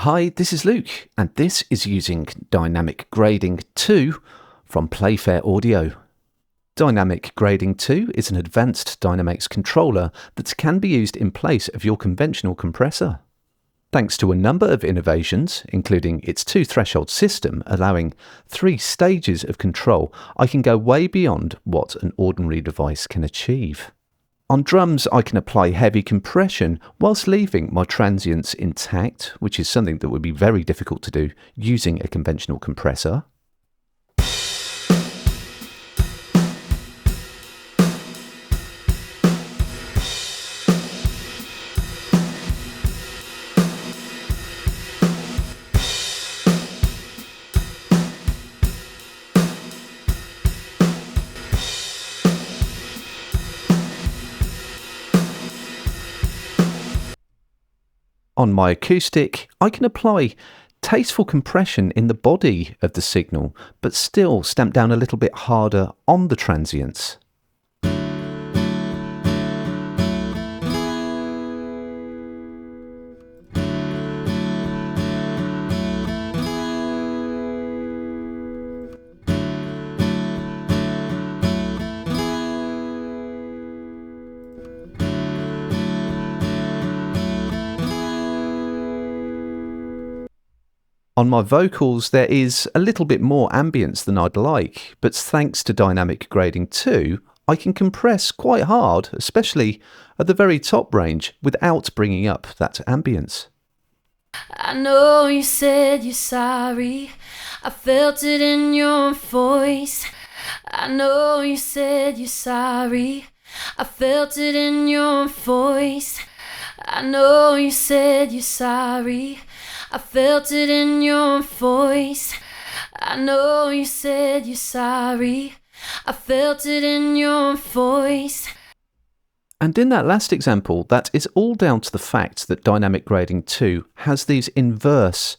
Hi, this is Luke, and this is using Dynamic Grading 2 from Playfair Audio. Dynamic Grading 2 is an advanced dynamics controller that can be used in place of your conventional compressor. Thanks to a number of innovations, including its two-threshold system allowing 3 stages of control, I can go way beyond what an ordinary device can achieve. On drums, I can apply heavy compression whilst leaving my transients intact, which is something that would be very difficult to do using a conventional compressor. On my acoustic, I can apply tasteful compression in the body of the signal, but still stamp down a little bit harder on the transients. On my vocals, there is a little bit more ambience than I'd like, but thanks to Dynamic Grading 2, I can compress quite hard, especially at the very top range, without bringing up that ambience. I know you said you're sorry, I felt it in your voice. I know you said you're sorry, I felt it in your voice. I know you said you're sorry, I felt it in your voice. I know you said you're sorry, I felt it in your voice. And in that last example, that is all down to the fact that Dynamic Grading 2 has these inverse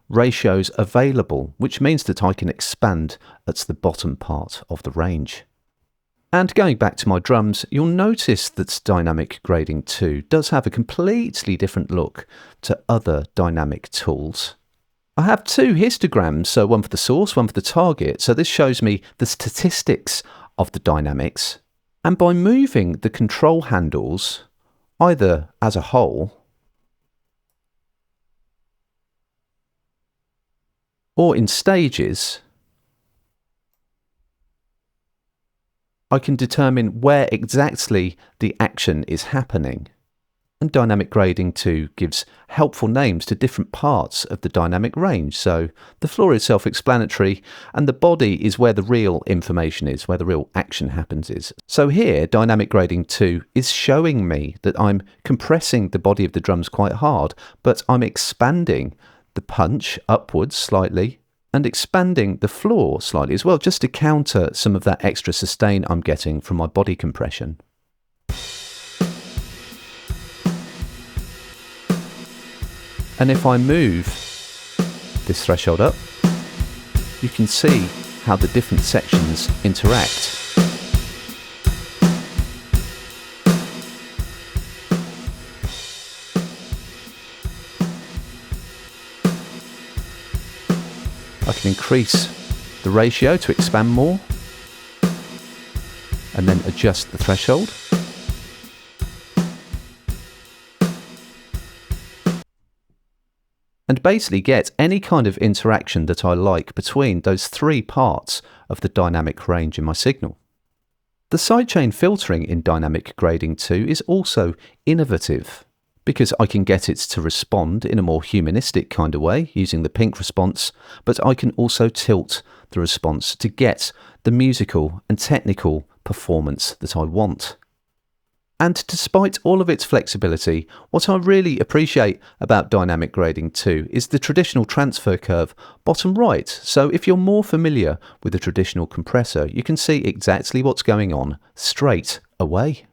ratios available, which means that I can expand at the bottom part of the range. And going back to my drums, you'll notice that Dynamic Grading 2 does have a completely different look to other dynamic tools. I have 2 histograms, so one for the source, one for the target, so this shows me the statistics of the dynamics. And by moving the control handles, either as a whole or in stages, I can determine where exactly the action is happening. And Dynamic Grading 2 gives helpful names to different parts of the dynamic range. So the floor is self-explanatory and the body is where the real information is, where the real action happens is. So here, Dynamic Grading 2 is showing me that I'm compressing the body of the drums quite hard, but I'm expanding the punch upwards slightly and expanding the floor slightly as well, just to counter some of that extra sustain I'm getting from my body compression. And if I move this threshold up, you can see how the different sections interact. I can increase the ratio to expand more and then adjust the threshold. And basically get any kind of interaction that I like between those 3 parts of the dynamic range in my signal. The sidechain filtering in Dynamic Grading 2 is also innovative, because I can get it to respond in a more humanistic kind of way using the pink response, but I can also tilt the response to get the musical and technical performance that I want. And despite all of its flexibility, what I really appreciate about Dynamic Grading 2 is the traditional transfer curve bottom right. So if you're more familiar with a traditional compressor, you can see exactly what's going on straight away.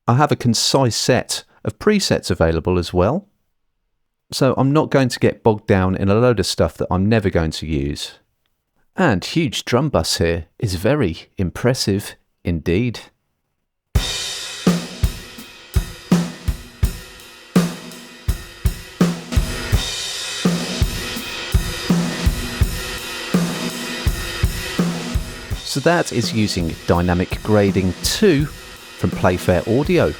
I have a concise set of presets available as well, so I'm not going to get bogged down in a load of stuff that I'm never going to use. And huge drum bus here is very impressive indeed. So that is using Dynamic Grading 2 from Playfair Audio.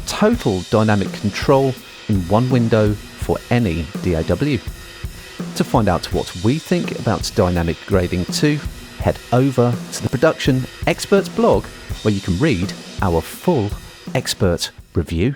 Total dynamic control in one window for any DAW. To find out what we think about Dynamic Grading 2, head over to the Production Experts blog where you can read our full expert review.